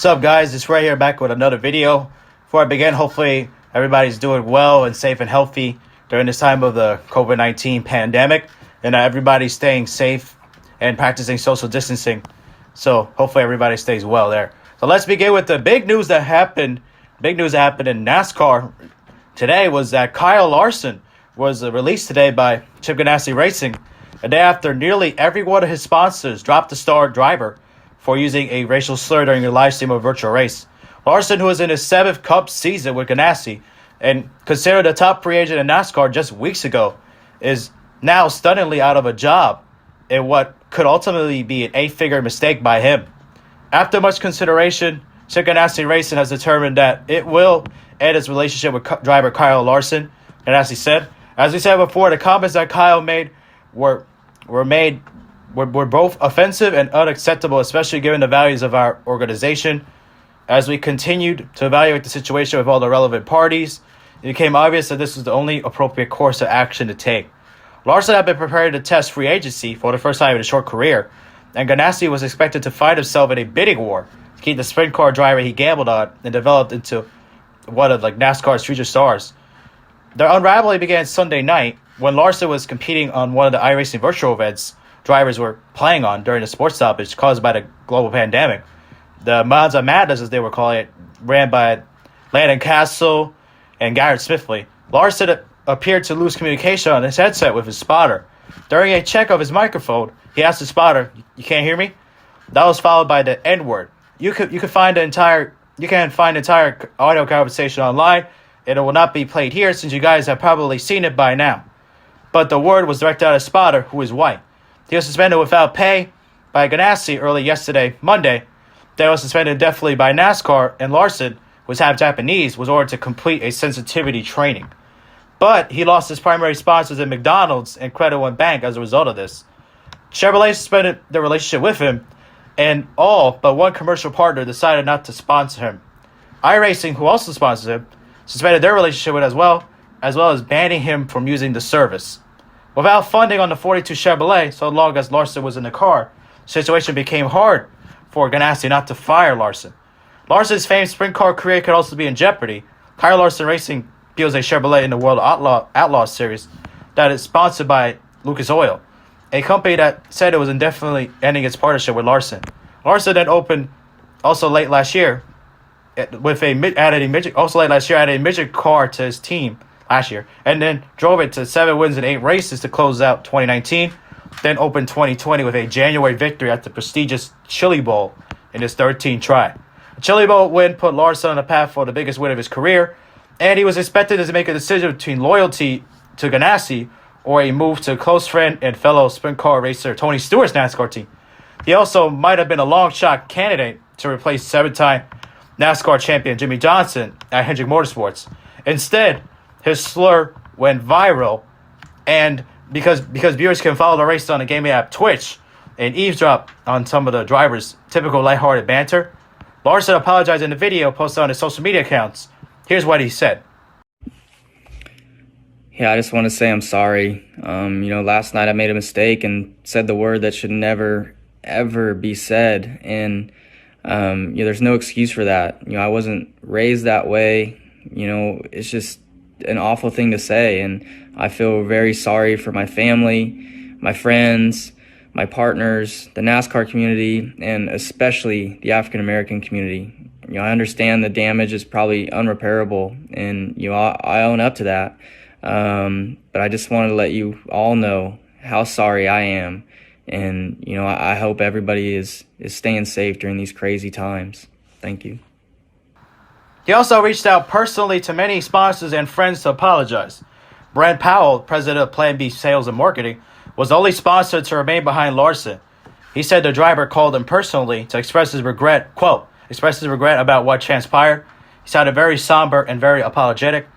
What's up, guys? It's right here back with another video. Before I begin, hopefully everybody's doing well and safe and healthy during this time of the COVID-19 pandemic, and everybody's staying safe and practicing social distancing. So hopefully everybody stays well there. So let's begin with the big news that happened. Big news that happened in NASCAR today was that Kyle Larson was released today by Chip Ganassi Racing, a day after nearly every one of his sponsors dropped the star driver for using a racial slur during a live stream of a virtual race. Larson, who was in his 7th Cup season with Ganassi and considered a top free agent in NASCAR just weeks ago, is now stunningly out of a job in what could ultimately be an 8-figure mistake by him. After much consideration, Chip Ganassi Racing has determined that it will end its relationship with driver Kyle Larson. Ganassi said, "As we said before, the comments that Kyle made were both offensive and unacceptable, especially given the values of our organization. As we continued to evaluate the situation with all the relevant parties, it became obvious that this was the only appropriate course of action to take." Larson had been preparing to test free agency for the first time in a short career, and Ganassi was expected to find himself in a bidding war to keep the sprint car driver he gambled on and developed into one of NASCAR's future stars. The unraveling began Sunday night when Larson was competing on one of the iRacing virtual events drivers were playing on during the sports stoppage caused by the global pandemic. The Monza Madness, as they were calling it, ran by Landon Castle and Garrett Smithley. Larson appeared to lose communication on his headset with his spotter. During a check of his microphone, he asked the spotter, "You can't hear me?" That was followed by the N-word. You can find the entire audio conversation online, and it will not be played here since you guys have probably seen it by now. But the word was directed at a spotter who is white. He was suspended without pay by Ganassi early yesterday, Monday. Then was suspended indefinitely by NASCAR, and Larson, who was half Japanese, was ordered to complete a sensitivity training. But he lost his primary sponsors at McDonald's and Credit One Bank as a result of this. Chevrolet suspended their relationship with him, and all but one commercial partner decided not to sponsor him. iRacing, who also sponsors him, suspended their relationship with as well as banning him from using the service. Without funding on the 42 Chevrolet, so long as Larson was in the car, the situation became hard for Ganassi not to fire Larson. Larson's famed sprint car career could also be in jeopardy. Kyle Larson Racing builds a Chevrolet in the World Outlaw Series that is sponsored by Lucas Oil, a company that said it was indefinitely ending its partnership with Larson. Larson then opened also late last year added a midget car to his team last year, and then drove it to 7 wins in 8 races to close out 2019, then opened 2020 with a January victory at the prestigious Chili Bowl in his 13th try. The Chili Bowl win put Larson on the path for the biggest win of his career, and he was expected to make a decision between loyalty to Ganassi or a move to close friend and fellow sprint car racer Tony Stewart's NASCAR team. He also might have been a long shot candidate to replace 7-time NASCAR champion Jimmy Johnson at Hendrick Motorsports. Instead, his slur went viral, and because viewers can follow the race on the gaming app Twitch and eavesdrop on some of the drivers' typical lighthearted banter, Larson apologized in the video posted on his social media accounts. Here's what he said. Yeah, I just want to say I'm sorry. Last night I made a mistake and said the word that should never, ever be said. And, there's no excuse for that. I wasn't raised that way. It's just an awful thing to say. And I feel very sorry for my family, my friends, my partners, the NASCAR community, and especially the African-American community. I understand the damage is probably unrepairable, and I own up to that. But I just wanted to let you all know how sorry I am, and I hope everybody is staying safe during these crazy times. Thank you. He also reached out personally to many sponsors and friends to apologize. Brent Powell, president of Plan B Sales and Marketing, was the only sponsor to remain behind Larson. He said the driver called him personally to express his regret, quote, expressed his regret about what transpired. He sounded very somber and very apologetic.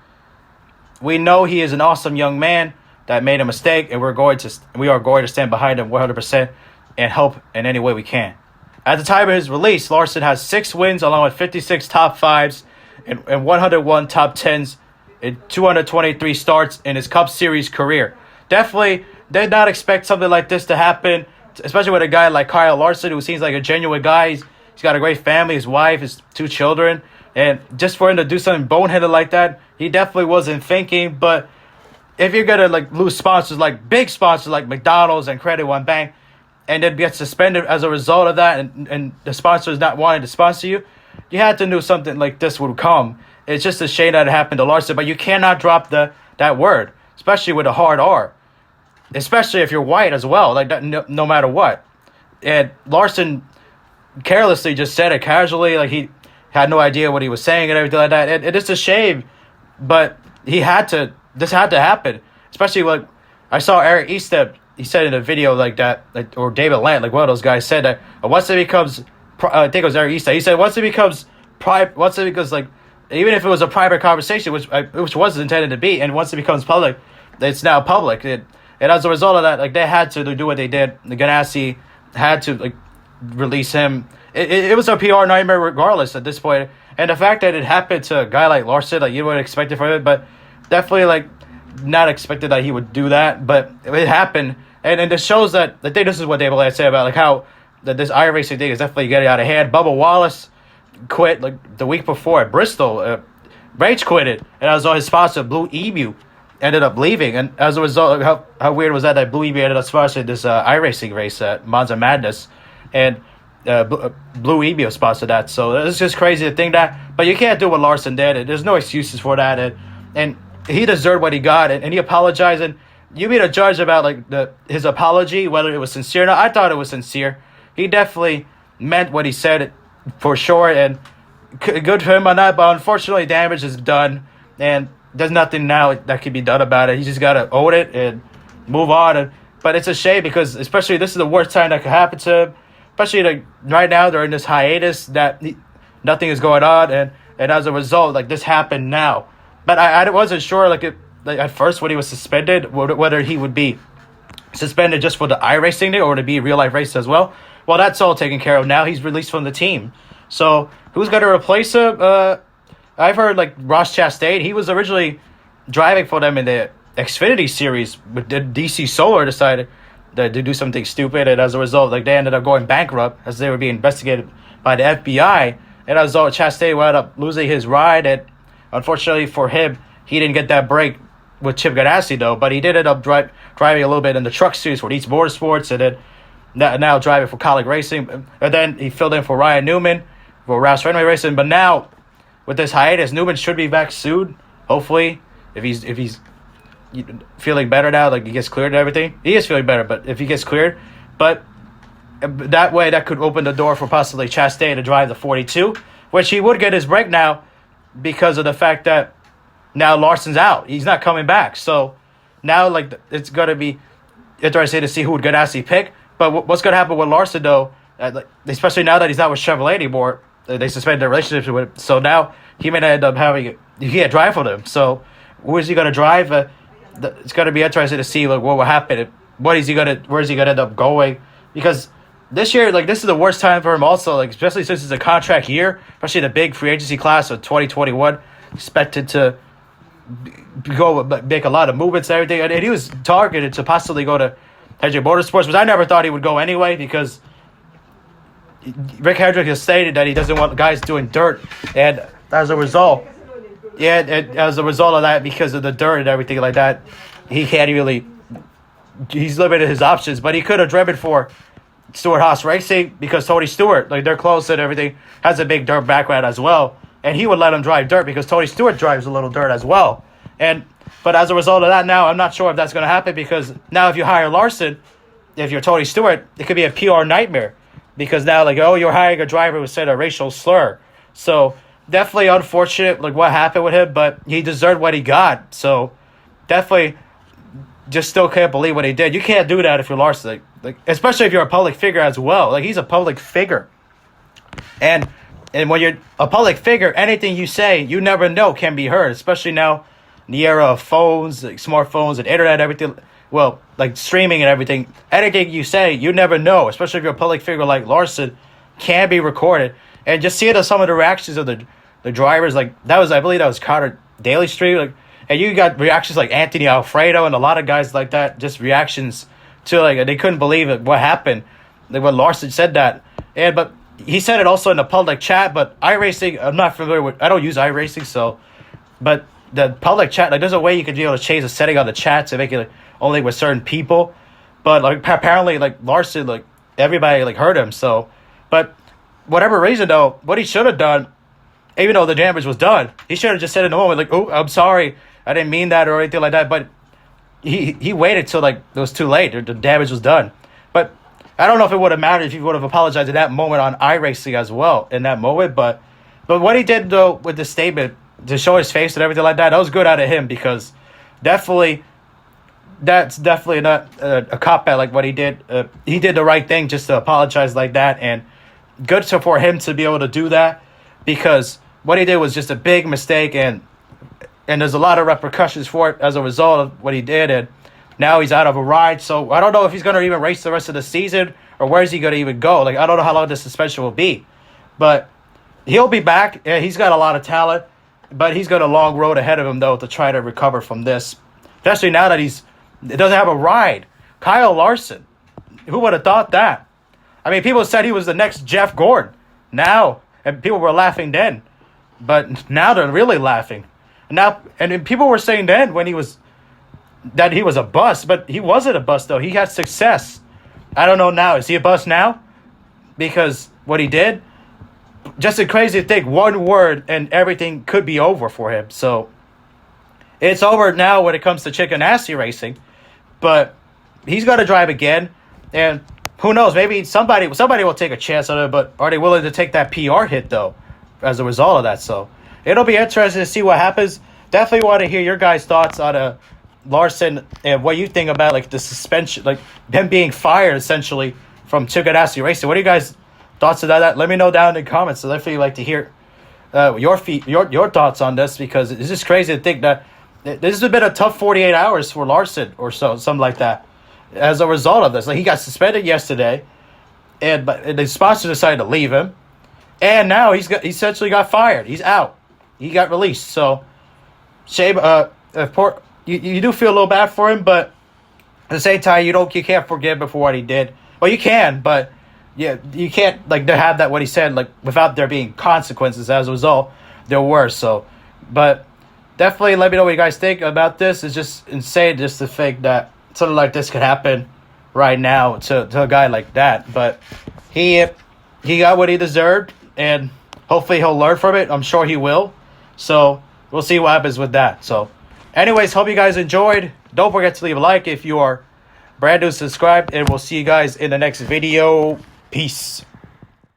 "We know he is an awesome young man that made a mistake, and we are going to stand behind him 100% and help in any way we can." At the time of his release, Larson has 6 wins along with 56 top 5s and 101 top 10s in 223 starts in his Cup Series career. Definitely did not expect something like this to happen, especially with a guy like Kyle Larson, who seems like a genuine guy. He's got a great family, his wife, his 2 children. And just for him to do something boneheaded like that, he definitely wasn't thinking. But if you're going to like lose sponsors, like big sponsors like McDonald's and Credit One Bank, and then get suspended as a result of that, and the sponsors not wanting to sponsor you, you had to know something like this would come. It's just a shame that it happened to Larson, but you cannot drop that word, especially with a hard R, especially if you're white as well, like that, no matter what. And Larson carelessly just said it casually, like he had no idea what he was saying and everything like that. It is a shame, but this had to happen, especially like I saw Eric Estep. He said in a video like that, like, or David Lant, like one of those guys said that once it becomes, I think it was Eric Estep. He said once it becomes private, like even if it was a private conversation, which wasn't intended to be, and once it becomes public, it's now public. And as a result of that, like they had to do what they did. The Ganassi had to like release him. It was a PR nightmare regardless at this point. And the fact that it happened to a guy like Larson, like you would expect it from him, but definitely like not expected that he would do that. But it happened, and it shows that I think this is what David Lant said about like how that this iRacing thing is definitely getting out of hand. Bubba Wallace quit like the week before at Bristol. Rage quitted, and as his sponsor Blue Emu ended up leaving, and as a result, how weird was that Blue Emu ended up sponsoring this iRacing race at Monza Madness, and Blue Emu sponsored that. So it's just crazy to think that, but you can't do what Larson did. There's no excuses for that, and he deserved what he got, and he apologized. And you be the judge about like his apology, whether it was sincere or not. I thought it was sincere. He definitely meant what he said for sure, and good for him on that. But unfortunately, damage is done, and there's nothing now that can be done about it. He just gotta own it and move on. But it's a shame because especially this is the worst time that could happen to him. Especially like right now they're in this hiatus that nothing is going on, and as a result, like this happened now. But I wasn't sure like at first when he was suspended whether he would be suspended just for the iRacing day or to be real life race as well. Well, that's all taken care of now. He's released from the team. So who's going to replace him? I've heard like Ross Chastain. He was originally driving for them in the Xfinity series, but the DC Solar decided to do something stupid, and as a result, like they ended up going bankrupt as they were being investigated by the FBI. And as a result, Chastain wound up losing his ride, and unfortunately for him, he didn't get that break with Chip Ganassi though. But he did end up driving a little bit in the truck series for East Motorsports, and then now driving for Colic Racing, and then he filled in for Ryan Newman for Roush Fenway Racing. But now with this hiatus, Newman should be back soon. Hopefully, if he's feeling better now, like he gets cleared and everything. He is feeling better, but if he gets cleared, but that way that could open the door for possibly Chastain to drive the 42, which he would get his break now because of the fact that now Larson's out. He's not coming back. So now like it's going to be interesting to see who would Ganassi pick. But what's going to happen with Larson though, especially now that he's not with Chevrolet anymore, they suspended their relationship with him. So now he may end up he can't drive for them. So who is he going to drive? It's going to be interesting to see like what will happen. Where is he going to end up going? Because this year, like this is the worst time for him also, like especially since it's a contract year, especially the big free agency class of 2021, expected to go make a lot of movements and everything. And he was targeted to possibly go to Hendrick Motorsports, which I never thought he would go anyway because Rick Hendrick has stated that he doesn't want guys doing dirt, and as a result, of that, because of the dirt and everything like that, he can't really. He's limited his options, but he could have driven for Stewart-Haas Racing because Tony Stewart, like they're close and everything, has a big dirt background as well, and he would let him drive dirt because Tony Stewart drives a little dirt as well. But as a result of that, now I'm not sure if that's going to happen because now if you hire Larson, if you're Tony Stewart, it could be a PR nightmare because now like you're hiring a driver who said a racial slur. So definitely unfortunate like what happened with him, but he deserved what he got. So definitely just still can't believe what he did. You can't do that if you're Larson, like especially if you're a public figure as well. Like he's a public figure, and when you're a public figure, anything you say, you never know can be heard. Especially now, in the era of phones, like smartphones and internet, everything. Well, like streaming and everything. Anything you say, you never know. Especially if you're a public figure like Larson, can be recorded. And just seeing some of the reactions of the drivers, like I believe that was Connor Daly Street, like. And you got reactions like Anthony Alfredo and a lot of guys like that, just reactions to like they couldn't believe it, what happened, like when Larson said that. But he said it also in the public chat, but iRacing, I'm not familiar with, I don't use iRacing, so, but the public chat, like, there's a way you could be able to change the setting on the chat to make it like, only with certain people, but like apparently like Larson, like everybody like heard him, so, but whatever reason though, what he should have done, even though the damage was done, he should have just said in the moment like, oh, I'm sorry, I didn't mean that or anything like that, but he waited till like it was too late, the damage was done, but I don't know if it would have mattered if he would have apologized in that moment on iRacing as well in that moment, but what he did though with the statement to show his face and everything like that, that was good out of him because definitely that's definitely not a cop out like what he did. He did the right thing just to apologize like that, and good for him to be able to do that because what he did was just a big mistake, and there's a lot of repercussions for it as a result of what he did, and now he's out of a ride. So I don't know if he's going to even race the rest of the season or where is he going to even go. Like, I don't know how long the suspension will be, but he'll be back. Yeah, he's got a lot of talent, but he's got a long road ahead of him though to try to recover from this, especially now that he doesn't have a ride. Kyle Larson, who would have thought that? I mean, people said he was the next Jeff Gordon. Now, and people were laughing then, but now they're really laughing. Now, and people were saying then when he was that he was a bust, but he wasn't a bust though. He had success. I don't know now. Is he a bust now? Because what he did, just a crazy thing. One word and everything could be over for him. So it's over now when it comes to Chip Ganassi Racing, but he's got to drive again, and who knows? Maybe somebody will take a chance on it. But are they willing to take that PR hit though, as a result of that? So it'll be interesting to see what happens. Definitely want to hear your guys' thoughts on Larson and what you think about like the suspension, like them being fired essentially from Chip Ganassi Racing. What are you guys' thoughts about that? Let me know down in the comments. So definitely like to hear your thoughts on this because it's just crazy to think that this has been a tough 48 hours for Larson or so, something like that, as a result of this. Like he got suspended yesterday, and the sponsor decided to leave him, and now he essentially got fired. He's out. He got released. So shame. You do feel a little bad for him, but at the same time, you can't forgive him for what he did. Well, you can, but yeah, you can't like to have that what he said like without there being consequences as a result. There were so, but definitely let me know what you guys think about this. It's just insane just to think that something like this could happen right now to a guy like that. But he got what he deserved, and hopefully he'll learn from it. I'm sure he will. So we'll see what happens with that. So anyways, hope you guys enjoyed. Don't forget to leave a like if you are brand new, subscribed, and we'll see you guys in the next video. Peace.